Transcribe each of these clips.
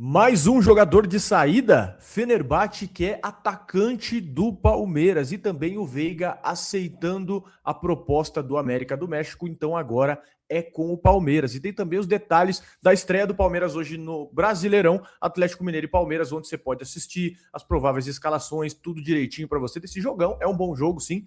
Mais um jogador de saída, Fenerbahçe, que é atacante do Palmeiras, e também o Veiga aceitando a proposta do América do México, então agora é com o Palmeiras. E tem também os detalhes da estreia do Palmeiras hoje no Brasileirão, Atlético Mineiro e Palmeiras, onde você pode assistir as prováveis escalações, tudo direitinho para você desse jogão. É um bom jogo, sim.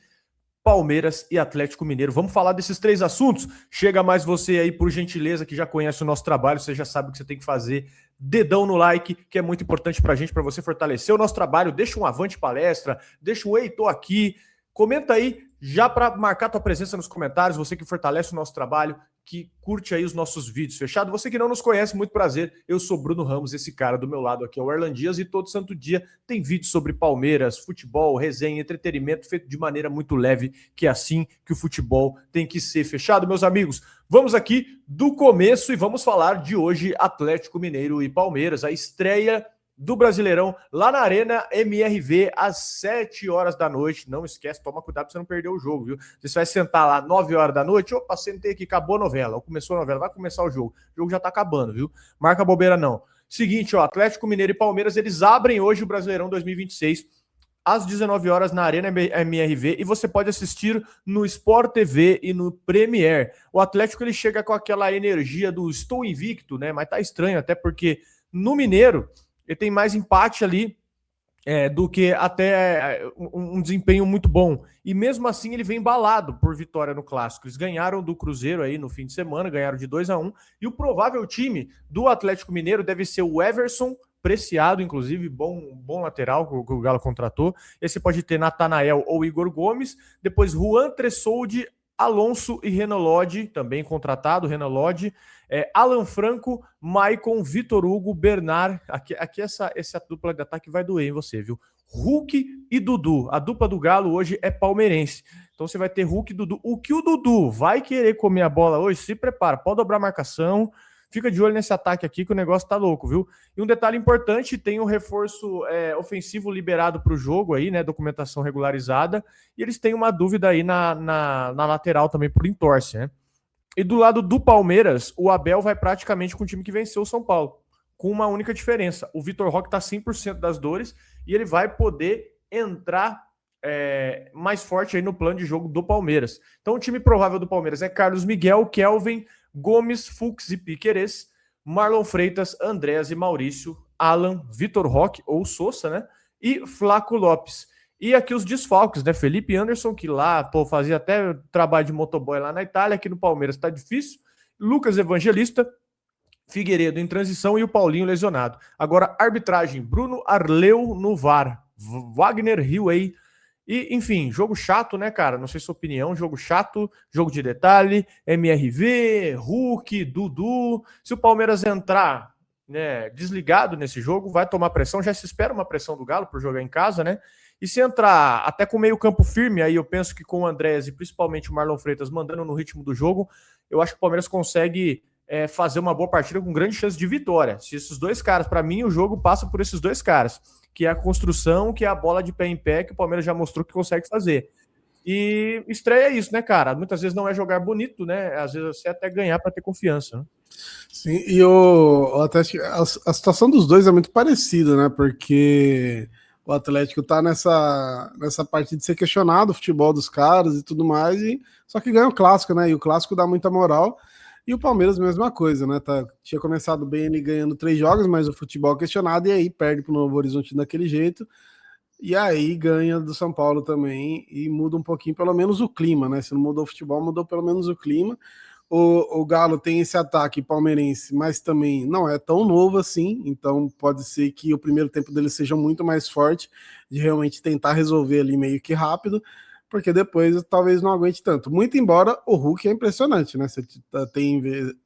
Palmeiras e Atlético Mineiro. Vamos falar desses três assuntos? Chega mais você aí, por gentileza, que já conhece o nosso trabalho, você já sabe o que você tem que fazer. Dedão no like, que é muito importante pra gente, para você fortalecer o nosso trabalho. Deixa um avante palestra, deixa um ei, tô aqui. Comenta aí, já para marcar tua presença nos comentários, você que fortalece o nosso trabalho, que curte aí os nossos vídeos, fechado? Você que não nos conhece, muito prazer. Eu sou Bruno Ramos, esse cara do meu lado aqui é o Erlan Dias, e todo santo dia tem vídeo sobre Palmeiras, futebol, resenha, entretenimento, feito de maneira muito leve, que é assim que o futebol tem que ser, fechado, meus amigos? Vamos aqui do começo e vamos falar de hoje Atlético Mineiro e Palmeiras, a estreia do Brasileirão lá na Arena MRV às 7 horas da noite. Não esquece, toma cuidado para você não perder o jogo, viu? Você vai sentar lá 9 horas da noite, opa, sentei aqui, acabou a novela, ou começou a novela, vai começar o jogo. O jogo já tá acabando, viu? Marca bobeira não. Seguinte, ó, Atlético Mineiro e Palmeiras, eles abrem hoje o Brasileirão 2026 às 19 horas na Arena MRV, e você pode assistir no Sport TV e no Premier. O Atlético, ele chega com aquela energia do estou invicto, né? Mas tá estranho, até porque no Mineiro ele tem mais empate ali do que até um desempenho muito bom. E mesmo assim ele vem embalado por vitória no Clássico. Eles ganharam do Cruzeiro aí no fim de semana, ganharam de 2-1. E o provável time do Atlético Mineiro deve ser o Everson, preciado, inclusive, bom lateral que o Galo contratou. Esse pode ter Natanael ou Igor Gomes. Depois Juan Tressoldi, Alonso e Renan Lodge, também contratado, Renan Lodge. Alan Franco, Maicon, Vitor Hugo, Bernard. Aqui essa dupla de ataque vai doer em você, viu? Hulk e Dudu. A dupla do Galo hoje é palmeirense. Então você vai ter Hulk e Dudu. O que o Dudu vai querer comer a bola hoje, se prepara. Pode dobrar a marcação. Fica de olho nesse ataque aqui que o negócio tá louco, viu? E um detalhe importante, tem um reforço ofensivo liberado para o jogo aí, né? Documentação regularizada. E eles têm uma dúvida aí na lateral também por entorse, né? E do lado do Palmeiras, o Abel vai praticamente com o time que venceu o São Paulo, com uma única diferença. O Vitor Roque está 100% das dores e ele vai poder entrar mais forte aí no plano de jogo do Palmeiras. Então o time provável do Palmeiras é Carlos Miguel, Kelvin, Gomes, Fux e Piquerez, Marlon Freitas, Andréas e Maurício, Alan, Vitor Roque ou Sousa, né? E Flaco Lopes. E aqui os desfalques, né? Felipe Anderson, que lá, fazia até trabalho de motoboy lá na Itália, aqui no Palmeiras tá difícil. Lucas Evangelista, Figueiredo em transição e o Paulinho lesionado. Agora, arbitragem, Bruno Arleu no VAR, Wagner Hilley. E, enfim, jogo chato, né, cara? Não sei sua opinião, jogo chato, jogo de detalhe, MRV, Hulk, Dudu. Se o Palmeiras entrar, né, desligado nesse jogo, vai tomar pressão. Já se espera uma pressão do Galo por jogar em casa, né? E se entrar até com meio campo firme, aí eu penso que com o Andrés e principalmente o Marlon Freitas mandando no ritmo do jogo, eu acho que o Palmeiras consegue fazer uma boa partida com grande chance de vitória. Se esses dois caras, para mim, o jogo passa por esses dois caras, que é a construção, que é a bola de pé em pé, que o Palmeiras já mostrou que consegue fazer. E estreia é isso, né, cara? Muitas vezes não é jogar bonito, né? Às vezes você até ganhar para ter confiança, né? Sim, e a situação dos dois é muito parecida, né? Porque o Atlético tá nessa parte de ser questionado o futebol dos caras e tudo mais, só que ganha o clássico, né? E o clássico dá muita moral. E o Palmeiras, mesma coisa, né? Tinha começado bem ele ganhando 3 jogos, mas o futebol questionado, e aí perde pro Novo Horizonte daquele jeito. E aí ganha do São Paulo também e muda um pouquinho, pelo menos o clima, né? Se não mudou o futebol, mudou pelo menos o clima. O Galo tem esse ataque palmeirense, mas também não é tão novo assim, então pode ser que o primeiro tempo dele seja muito mais forte, de realmente tentar resolver ali meio que rápido, porque depois talvez não aguente tanto. Muito embora o Hulk é impressionante, né?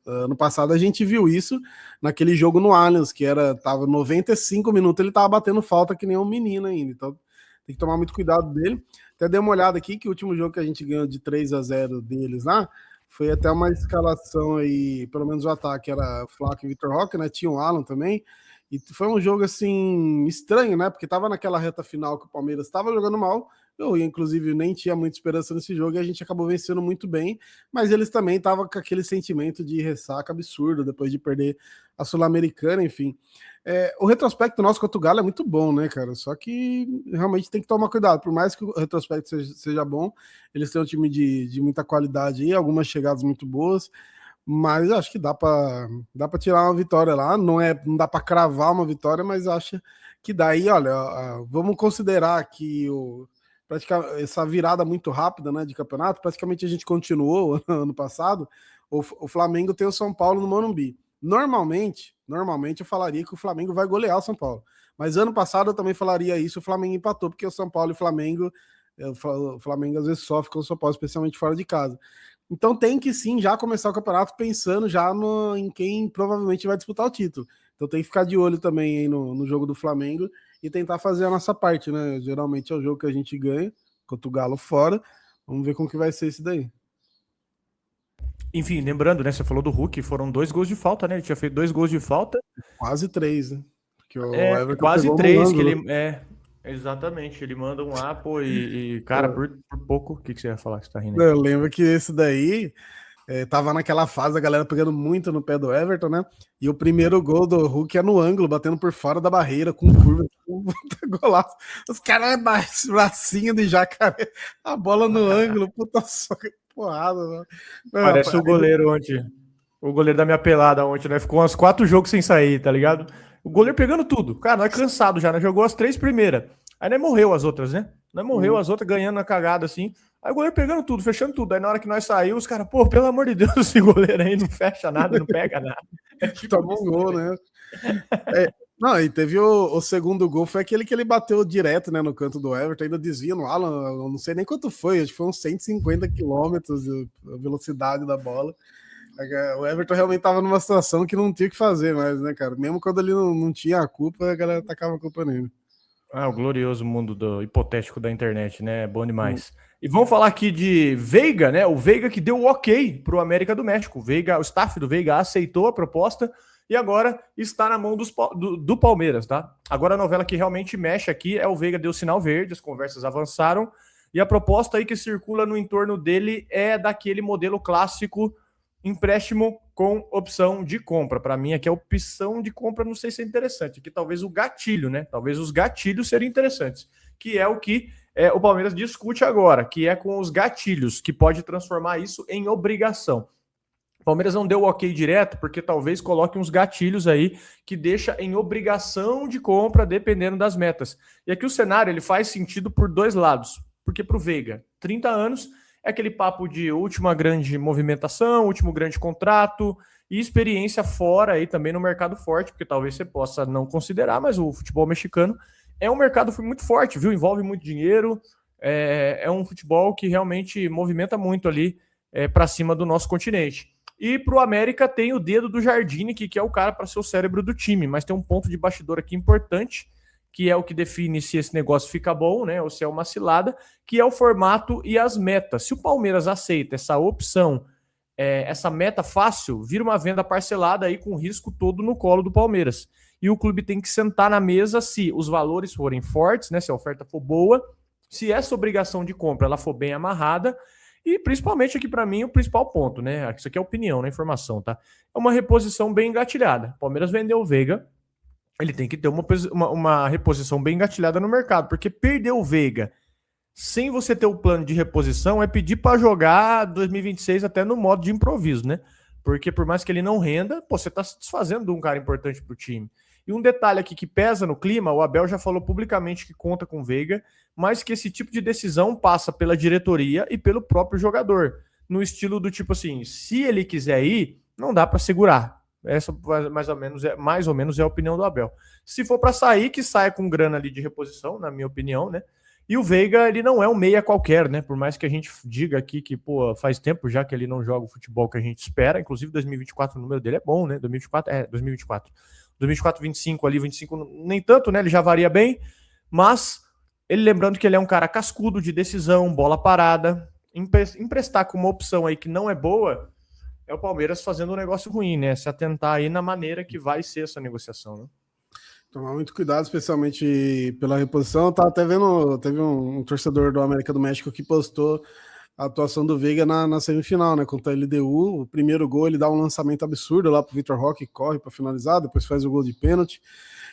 Ano passado a gente viu isso naquele jogo no Allianz, que tava 95 minutos, ele tava batendo falta que nem um menino ainda, então tem que tomar muito cuidado dele. Até dei uma olhada aqui, que o último jogo que a gente ganhou de 3-0 deles lá, foi até uma escalação aí, pelo menos o ataque era Flaco e Vitor Roque, né? Tinha o Alan também. E foi um jogo assim estranho, né? Porque tava naquela reta final que o Palmeiras estava jogando mal, Eu, inclusive, nem tinha muita esperança nesse jogo e a gente acabou vencendo muito bem, mas eles também estavam com aquele sentimento de ressaca absurdo depois de perder a Sul-Americana, enfim. O retrospecto nosso contra o Galo é muito bom, né, cara? Só que realmente tem que tomar cuidado. Por mais que o retrospecto seja bom, eles têm um time de muita qualidade aí, algumas chegadas muito boas, mas acho que dá para tirar uma vitória lá. Não dá para cravar uma vitória, mas acho que daí, olha, vamos considerar que essa virada muito rápida, né, de campeonato, praticamente a gente continuou ano passado. O Flamengo tem o São Paulo no Morumbi. Normalmente eu falaria que o Flamengo vai golear o São Paulo. Mas ano passado eu também falaria isso, o Flamengo empatou, porque o São Paulo e o Flamengo, o Flamengo às vezes sofre com o São Paulo, especialmente fora de casa. Então tem que sim já começar o campeonato pensando já em quem provavelmente vai disputar o título. Então tem que ficar de olho também aí no jogo do Flamengo e tentar fazer a nossa parte, né? Geralmente é o jogo que a gente ganha, contra o Galo fora. Vamos ver como que vai ser esse daí. Enfim, lembrando, né? Você falou do Hulk, foram 2 gols de falta, né? Ele tinha feito 2 gols de falta. Quase 3, né? Porque o Everton Quase pegou no 3 que ângulo. ele. Exatamente. Ele manda um lá, pô, cara, por pouco. O que você ia falar que você tá rindo aí? Eu lembro que esse daí tava naquela fase, a galera pegando muito no pé do Everton, né? E o primeiro gol do Hulk é no ângulo, batendo por fora da barreira, com curva, com golaço. Os caras é bracinho de jacaré, a bola no ângulo, puta porrada, mano. Parece o goleiro ontem. O goleiro da minha pelada ontem, né? Ficou uns 4 jogos sem sair, tá ligado? O goleiro pegando tudo. Cara, nós cansado já, né? Jogou as 3 primeiras. Aí nós morreu as outras, né? Nós morreu as outras, ganhando na cagada, assim. Aí o goleiro pegando tudo, fechando tudo. Aí na hora que nós saímos, os caras, pô, pelo amor de Deus, esse goleiro aí não fecha nada, não pega nada. Tipo toma um gol, né? Não, e teve o segundo gol, foi aquele que ele bateu direto, né, no canto do Everton, ainda desvia no Alan, eu não sei nem quanto foi, acho que foi uns 150 quilômetros a velocidade da bola. O Everton realmente estava numa situação que não tinha o que fazer mais, né, cara? Mesmo quando ele não tinha a culpa, a galera tacava a culpa nele. O glorioso mundo do hipotético da internet, né? Bom demais. E vamos falar aqui de Veiga, né? O Veiga que deu o ok para o América do México. O staff do Veiga aceitou a proposta e agora está na mão do Palmeiras, tá? Agora a novela que realmente mexe aqui é o Veiga deu sinal verde, as conversas avançaram e a proposta aí que circula no entorno dele é daquele modelo clássico empréstimo com opção de compra. Para mim, aqui a opção de compra não sei se é interessante. Aqui talvez o gatilho, né? Talvez os gatilhos seriam interessantes, que é o que o Palmeiras discute agora, que é com os gatilhos, que pode transformar isso em obrigação. O Palmeiras não deu o ok direto, porque talvez coloque uns gatilhos aí que deixa em obrigação de compra, dependendo das metas. E aqui o cenário ele faz sentido por 2 lados. Porque para o Veiga, 30 anos, é aquele papo de última grande movimentação, último grande contrato e experiência fora aí também no mercado forte, porque talvez você possa não considerar, mas o futebol mexicano é um mercado muito forte, viu? Envolve muito dinheiro, é um futebol que realmente movimenta muito ali para cima do nosso continente. E para o América tem o dedo do Jardine, que é o cara para ser o cérebro do time, mas tem um ponto de bastidor aqui importante, que é o que define se esse negócio fica bom, né, ou se é uma cilada, que é o formato e as metas. Se o Palmeiras aceita essa opção, essa meta fácil, vira uma venda parcelada aí com o risco todo no colo do Palmeiras. E o clube tem que sentar na mesa se os valores forem fortes, né, se a oferta for boa, se essa obrigação de compra ela for bem amarrada, e principalmente aqui para mim o principal ponto, né, isso aqui é opinião, não é informação, tá? É uma reposição bem engatilhada. O Palmeiras vendeu o Veiga, ele tem que ter uma reposição bem engatilhada no mercado, porque perder o Veiga sem você ter o plano de reposição é pedir para jogar 2026 até no modo de improviso, né? Porque por mais que ele não renda, você está se desfazendo de um cara importante para o time. E um detalhe aqui que pesa no clima, o Abel já falou publicamente que conta com o Veiga, mas que esse tipo de decisão passa pela diretoria e pelo próprio jogador, no estilo do tipo assim, se ele quiser ir, não dá para segurar. Essa mais ou menos é a opinião do Abel. Se for para sair, que saia com grana ali de reposição, na minha opinião, né? E o Veiga, ele não é um meia qualquer, né? Por mais que a gente diga aqui que, pô, faz tempo já que ele não joga o futebol que a gente espera. Inclusive, 2024 o número dele é bom, né? 2024. 2024, 25 ali, 25 nem tanto, né? Ele já varia bem. Mas, ele lembrando que ele é um cara cascudo de decisão, bola parada. Emprestar com uma opção aí que não é boa, o Palmeiras fazendo um negócio ruim, né? Se atentar aí na maneira que vai ser essa negociação, né? Tomar muito cuidado, especialmente pela reposição. Eu tava até vendo, teve um torcedor do América do México que postou a atuação do Veiga na semifinal, né? Contra a LDU. O primeiro gol, ele dá um lançamento absurdo lá pro Vitor Roque, corre para finalizar, depois faz o gol de pênalti.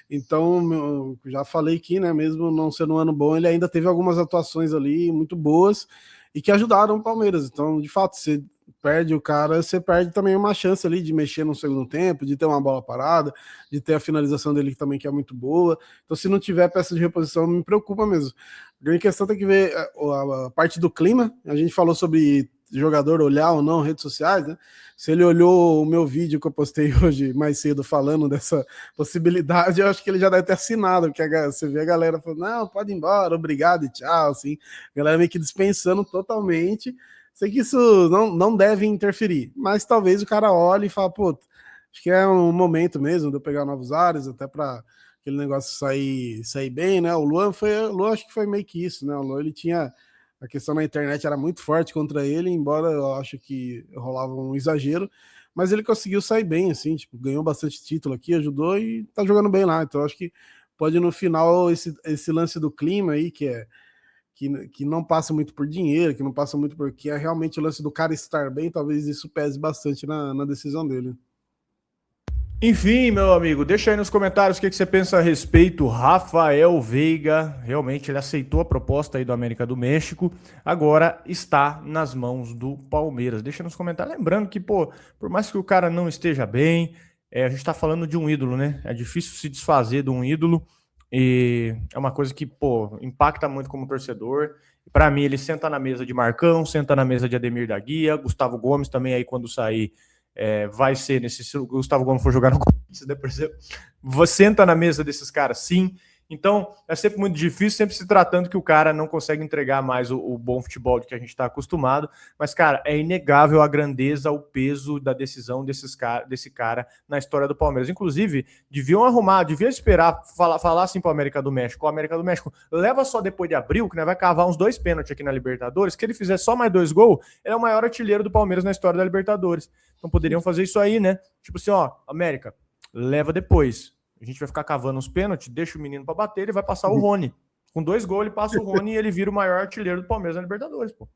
Então, já falei que, né, mesmo não sendo um ano bom, ele ainda teve algumas atuações ali muito boas e que ajudaram o Palmeiras. Então, de fato, você perde o cara, você perde também uma chance ali de mexer no segundo tempo, de ter uma bola parada, de ter a finalização dele também, que é muito boa. Então, se não tiver peça de reposição, me preocupa mesmo. A grande questão tem que ver a parte do clima. A gente falou sobre jogador olhar ou não redes sociais, né? Se ele olhou o meu vídeo que eu postei hoje mais cedo falando dessa possibilidade, eu acho que ele já deve ter assinado, porque você vê a galera falando, não, pode ir embora, obrigado e tchau, assim, a galera meio que dispensando totalmente. Sei que isso não deve interferir, mas talvez o cara olhe e fale, pô, acho que é um momento mesmo de eu pegar novos ares, até para aquele negócio sair bem, né? O Luan acho que foi meio que isso, né? O Luan, ele tinha a questão na internet era muito forte contra ele, embora eu acho que rolava um exagero, mas ele conseguiu sair bem, assim, tipo, ganhou bastante título aqui, ajudou e tá jogando bem lá. Então acho que pode no final esse lance do clima aí, que não passa muito por dinheiro, que não passa muito por que é realmente o lance do cara estar bem, talvez isso pese bastante na decisão dele. Enfim, meu amigo, deixa aí nos comentários o que você pensa a respeito. Rafael Veiga, realmente ele aceitou a proposta aí do América do México, agora está nas mãos do Palmeiras. Deixa nos comentários, lembrando que, pô, por mais que o cara não esteja bem, a gente tá falando de um ídolo, né? É difícil se desfazer de um ídolo e é uma coisa que, pô, impacta muito como torcedor. Para mim, ele senta na mesa de Marcão, senta na mesa de Ademir da Guia, Gustavo Gomes também aí quando sair vai ser nesse. Se o Gustavo Gomes for jogar no Corinthians, depois você senta na mesa desses caras, sim. Então, é sempre muito difícil, sempre se tratando que o cara não consegue entregar mais o bom futebol que a gente está acostumado. Mas, cara, é inegável a grandeza, o peso da decisão desse cara na história do Palmeiras. Inclusive, deviam esperar falar assim para o América do México. O América do México leva só depois de abril, que né, vai cavar uns 2 pênaltis aqui na Libertadores. Que ele fizer só mais 2 gols, ele é o maior artilheiro do Palmeiras na história da Libertadores. Então poderiam fazer isso aí, né? Tipo assim, ó, América, leva depois. A gente vai ficar cavando uns pênaltis, deixa o menino para bater, ele vai passar o Rony. Com 2 gols, ele passa o Rony e ele vira o maior artilheiro do Palmeiras na Libertadores, pô.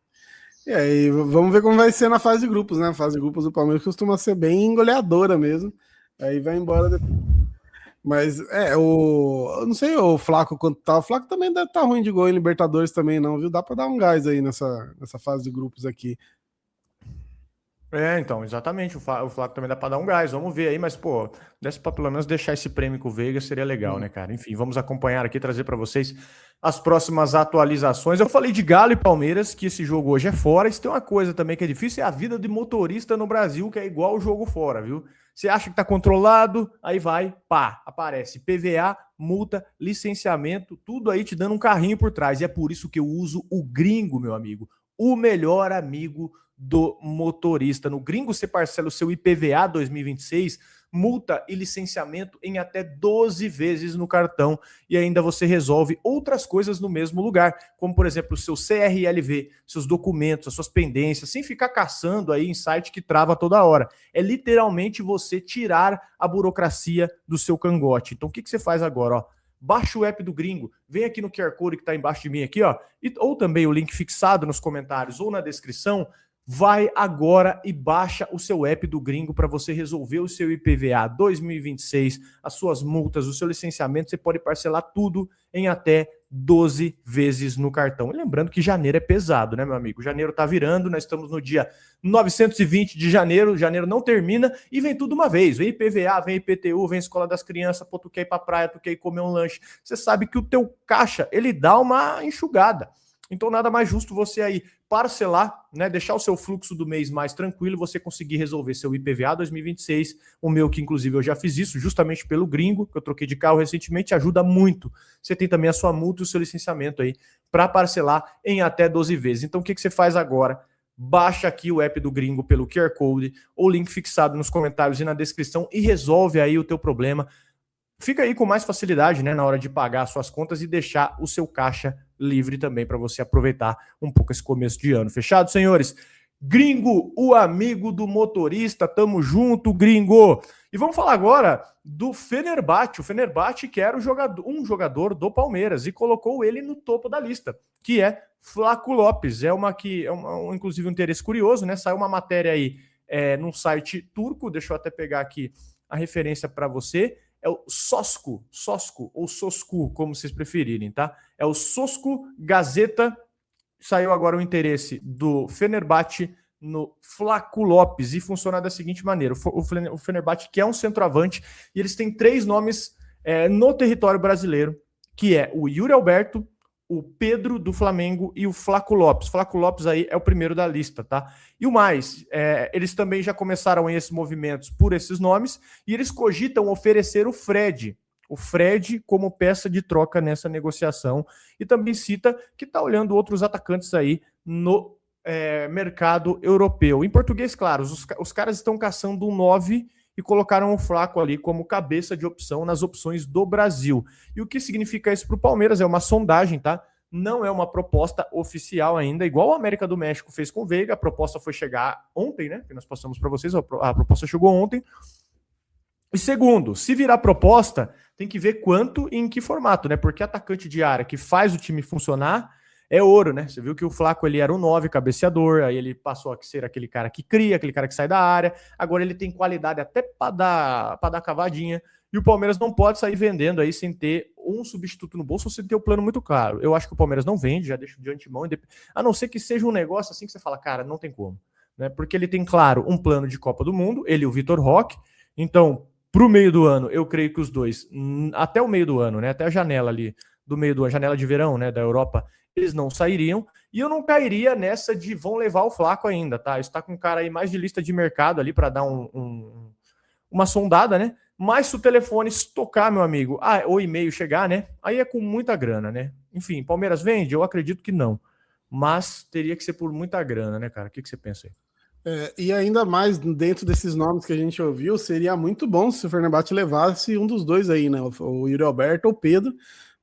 E aí, vamos ver como vai ser na fase de grupos, né? A fase de grupos do Palmeiras costuma ser bem goleadora mesmo. Aí vai embora depois. Mas eu não sei o Flaco quanto tá. O Flaco também deve estar ruim de gol em Libertadores também, não, viu? Dá para dar um gás aí nessa fase de grupos aqui. Então, exatamente. O Flávio também dá pra dar um gás. Vamos ver aí, mas, pô, desse pra pelo menos deixar esse prêmio com o Veiga seria legal, né, cara? Enfim, vamos acompanhar aqui, trazer pra vocês as próximas atualizações. Eu falei de Galo e Palmeiras, que esse jogo hoje é fora. Isso tem uma coisa também que é difícil, é a vida de motorista no Brasil, que é igual o jogo fora, viu? Você acha que tá controlado, aí vai, pá, aparece PVA, multa, licenciamento, tudo aí te dando um carrinho por trás. E é por isso que eu uso o Gringo, meu amigo. O melhor amigo do motorista. No Gringo você parcela o seu IPVA 2026, multa e licenciamento em até 12 vezes no cartão e ainda você resolve outras coisas no mesmo lugar, como por exemplo o seu CRLV, seus documentos, as suas pendências, sem ficar caçando aí em site que trava toda hora. É literalmente você tirar a burocracia do seu cangote. Então o que você faz agora, ó? Baixa o app do Gringo, vem aqui no QR Code que está embaixo de mim aqui, ó, ou também o link fixado nos comentários ou na descrição. Vai agora e baixa o seu app do Gringo para você resolver o seu IPVA 2026, as suas multas, o seu licenciamento. Você pode parcelar tudo em até 12 vezes no cartão. E lembrando que janeiro é pesado, né, meu amigo? Janeiro tá virando, nós estamos no dia 920 de janeiro, janeiro não termina e vem tudo uma vez. Vem IPVA, vem IPTU, vem Escola das Crianças, pô, tu quer ir pra praia, tu quer ir comer um lanche. Você sabe que o teu caixa, ele dá uma enxugada. Então nada mais justo você aí parcelar, né, deixar o seu fluxo do mês mais tranquilo, você conseguir resolver seu IPVA 2026, o meu que inclusive eu já fiz isso justamente pelo Gringo, que eu troquei de carro recentemente, ajuda muito. Você tem também a sua multa e o seu licenciamento aí para parcelar em até 12 vezes. Então o que você faz agora? Baixa aqui o app do Gringo pelo QR Code ou link fixado nos comentários e na descrição e resolve aí o teu problema. Fica aí com mais facilidade, né, na hora de pagar as suas contas e deixar o seu caixa livre também para você aproveitar um pouco esse começo de ano. Fechado, senhores? Gringo, o amigo do motorista, tamo junto, gringo. E vamos falar agora do Fenerbahçe. O Fenerbahçe que era um jogador do Palmeiras e colocou ele no topo da lista, que é Flaco Lopes. Inclusive um interesse curioso, né? Saiu uma matéria aí num site turco, deixa eu até pegar aqui a referência para você. É o Sosku ou Sosku, como vocês preferirem, tá? É o Sosku Gazeta. Saiu agora o interesse do Fenerbahçe no Flaco Lopes e funciona da seguinte maneira: o Fenerbahçe que é um centroavante e eles têm 3 nomes no território brasileiro, que é o Yuri Alberto, o Pedro do Flamengo e o Flaco Lopes. Flaco Lopes aí é o primeiro da lista, tá? E o mais, eles também já começaram esses movimentos por esses nomes e eles cogitam oferecer o Fred como peça de troca nessa negociação, e também cita que está olhando outros atacantes aí no mercado europeu. Em português, claro, os caras estão caçando um 9 e colocaram o Flaco ali como cabeça de opção nas opções do Brasil. E o que significa isso para o Palmeiras? É uma sondagem, tá? Não é uma proposta oficial ainda, igual a América do México fez com o Veiga. A proposta foi chegar ontem, né? Que nós passamos para vocês, a proposta chegou ontem. E segundo, se virar proposta, tem que ver quanto e em que formato, né? Porque atacante de área que faz o time funcionar é ouro, né? Você viu que o Flaco ele era um 9 cabeceador, aí ele passou a ser aquele cara que cria, aquele cara que sai da área. Agora ele tem qualidade até para dar cavadinha. E o Palmeiras não pode sair vendendo aí sem ter um substituto no bolso ou sem ter o plano muito claro. Eu acho que o Palmeiras não vende, já deixo de antemão, a não ser que seja um negócio assim que você fala, cara, não tem como, né? Porque ele tem, claro, um plano de Copa do Mundo, ele e o Vitor Roque. Então, para o meio do ano, eu creio que os dois, até o meio do ano, né? Até a janela ali do meio do ano, janela de verão, né? Da Europa, eles não sairiam. E eu não cairia nessa de vão levar o Flaco ainda, tá? Está com um cara aí mais de lista de mercado ali para dar uma sondada, né? Mas se o telefone tocar, meu amigo, o e-mail chegar, né? Aí é com muita grana, né? Enfim, Palmeiras vende? Eu acredito que não. Mas teria que ser por muita grana, né, cara? O que você pensa aí? E ainda mais dentro desses nomes que a gente ouviu, seria muito bom se o Fenerbahçe levasse um dos dois aí, né? O Yuri Alberto ou o Pedro.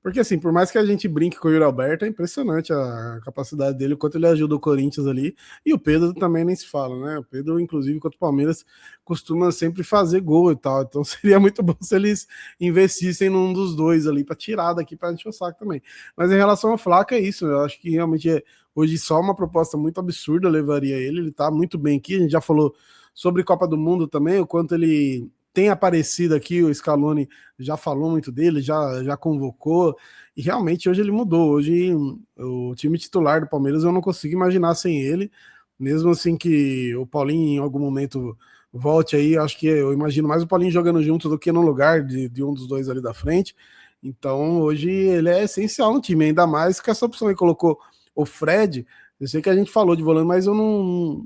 Porque, assim, por mais que a gente brinque com o Yuri Alberto, é impressionante a capacidade dele, o quanto ele ajuda o Corinthians ali. E o Pedro também nem se fala, né? O Pedro, inclusive, contra o Palmeiras, costuma sempre fazer gol e tal. Então seria muito bom se eles investissem num dos dois ali para tirar daqui para encher o saco também. Mas em relação ao Flaco, é isso. Eu acho que realmente hoje só uma proposta muito absurda levaria ele. Ele tá muito bem aqui. A gente já falou sobre Copa do Mundo também, o quanto ele tem aparecido aqui, o Scaloni já falou muito dele, já convocou, e realmente hoje ele mudou. Hoje o time titular do Palmeiras eu não consigo imaginar sem ele, mesmo assim que o Paulinho em algum momento volte aí, acho que eu imagino mais o Paulinho jogando junto do que no lugar de um dos dois ali da frente. Então hoje ele é essencial no time, ainda mais que essa opção aí colocou o Fred. Eu sei que a gente falou de volante, mas eu não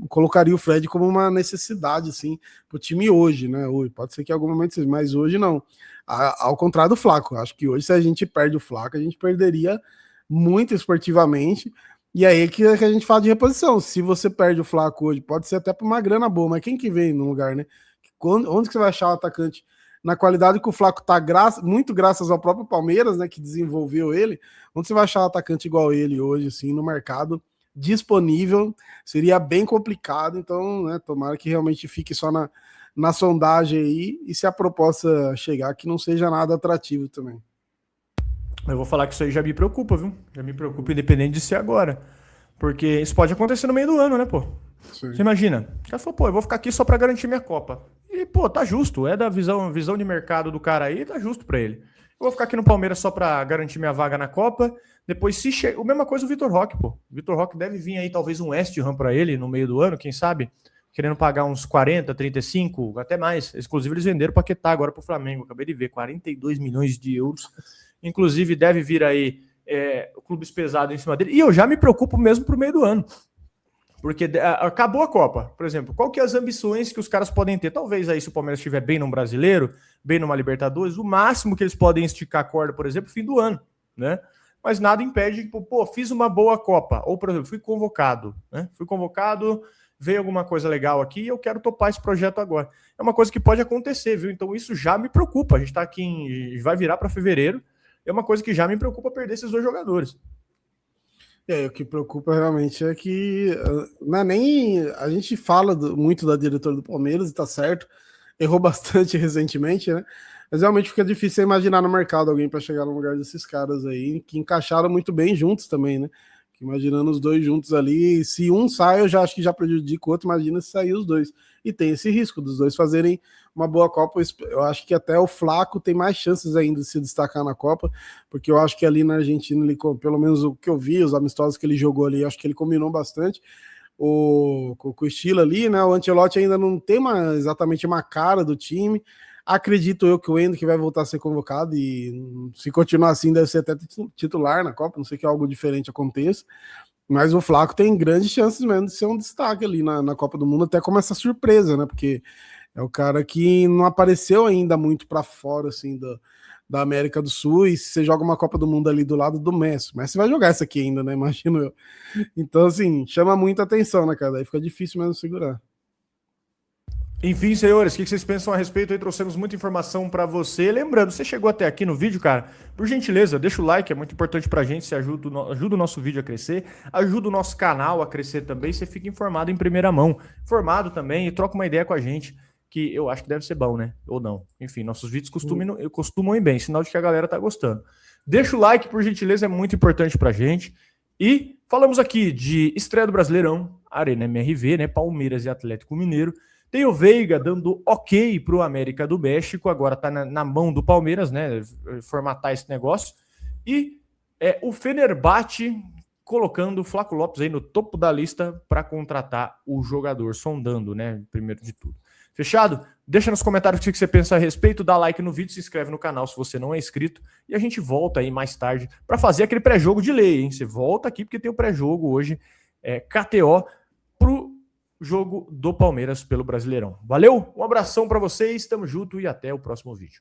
colocaria o Fred como uma necessidade, assim, pro time hoje, né? Hoje, pode ser que em algum momento seja, mas hoje não. Ao contrário do Flaco, acho que hoje, se a gente perde o Flaco, a gente perderia muito esportivamente. E aí é que a gente fala de reposição. Se você perde o Flaco hoje, pode ser até por uma grana boa, mas quem que vem no lugar, né? Onde que você vai achar o atacante na qualidade que o Flaco tá, muito graças ao próprio Palmeiras, né, que desenvolveu ele? Onde você vai achar um atacante igual ele hoje, assim, no mercado disponível? Seria bem complicado, então, né, tomara que realmente fique só na sondagem aí, e se a proposta chegar, que não seja nada atrativo também. Eu vou falar que isso aí já me preocupa, viu? Já me preocupa, independente de ser agora. Porque isso pode acontecer no meio do ano, né, pô? Sim. Você imagina? O cara falou, pô, eu vou ficar aqui só pra garantir minha Copa. E, pô, tá justo. É da visão de mercado do cara aí, tá justo pra ele. Eu vou ficar aqui no Palmeiras só pra garantir minha vaga na Copa. Depois, se chega. A mesma coisa o Vitor Roque, pô. O Vitor Roque deve vir aí, talvez, um West Ham pra ele no meio do ano, quem sabe? Querendo pagar uns 40, 35, até mais. Inclusive, eles venderam o Paquetá agora pro Flamengo. Acabei de ver, 42 milhões de euros. Inclusive, deve vir aí clubes pesados em cima dele. E eu já me preocupo mesmo pro meio do ano. Porque acabou a Copa, por exemplo. Qual que é as ambições que os caras podem ter? Talvez aí, se o Palmeiras estiver bem num brasileiro, bem numa Libertadores, o máximo que eles podem esticar a corda, por exemplo, fim do ano, né? Mas nada impede, tipo, pô, fiz uma boa Copa. Ou, por exemplo, fui convocado, né? Fui convocado, veio alguma coisa legal aqui e eu quero topar esse projeto agora. É uma coisa que pode acontecer, viu? Então isso já me preocupa. A gente tá aqui, vai virar para fevereiro. É uma coisa que já me preocupa perder esses dois jogadores. E aí, o que preocupa realmente é que não é nem. A gente fala muito da diretora do Palmeiras, e tá certo, errou bastante recentemente, né? Mas realmente fica difícil imaginar no mercado alguém para chegar no lugar desses caras aí, que encaixaram muito bem juntos também, né? Imaginando os dois juntos ali, se um sai, eu já acho que já prejudica o outro, imagina se sair os dois. E tem esse risco dos dois fazerem uma boa Copa. Eu acho que até o Flaco tem mais chances ainda de se destacar na Copa, porque eu acho que ali na Argentina, ele, pelo menos o que eu vi, os amistosos que ele jogou ali, acho que ele combinou bastante com o estilo ali, né? O Ancelotti ainda não tem exatamente uma cara do time. Acredito eu que o Endo que vai voltar a ser convocado e se continuar assim deve ser até titular na Copa, não sei que algo diferente aconteça. Mas o Flaco tem grandes chances mesmo de ser um destaque ali na Copa do Mundo, até como essa surpresa, né? Porque é o cara que não apareceu ainda muito para fora assim da América do Sul, e se você joga uma Copa do Mundo ali do lado do Messi, o Messi vai jogar essa aqui ainda, né? Imagino eu. Então, assim, chama muita atenção, né, cara? Aí fica difícil mesmo segurar. Enfim, senhores, o que vocês pensam a respeito? Aí trouxemos muita informação para você. Lembrando, você chegou até aqui no vídeo, cara, por gentileza, deixa o like, é muito importante pra gente, você ajuda o nosso vídeo a crescer, ajuda o nosso canal a crescer também, você fica informado em primeira mão, informado também e troca uma ideia com a gente, que eu acho que deve ser bom, né? Ou não. Enfim, nossos vídeos costumam ir bem, sinal de que a galera tá gostando. Deixa o like, por gentileza, é muito importante pra gente. E falamos aqui de estreia do Brasileirão, Arena MRV, né? Palmeiras e Atlético Mineiro. Tem o Veiga dando ok para o América do México, agora está na mão do Palmeiras, né? Formatar esse negócio. E o Fenerbahçe colocando o Flaco Lopes aí no topo da lista para contratar o jogador, sondando, né? Primeiro de tudo. Fechado? Deixa nos comentários o que você pensa a respeito, dá like no vídeo, se inscreve no canal se você não é inscrito. E a gente volta aí mais tarde para fazer aquele pré-jogo de lei, hein? Você volta aqui porque tem o pré-jogo hoje, KTO, pro jogo do Palmeiras pelo Brasileirão. Valeu, um abração para vocês, tamo junto e até o próximo vídeo.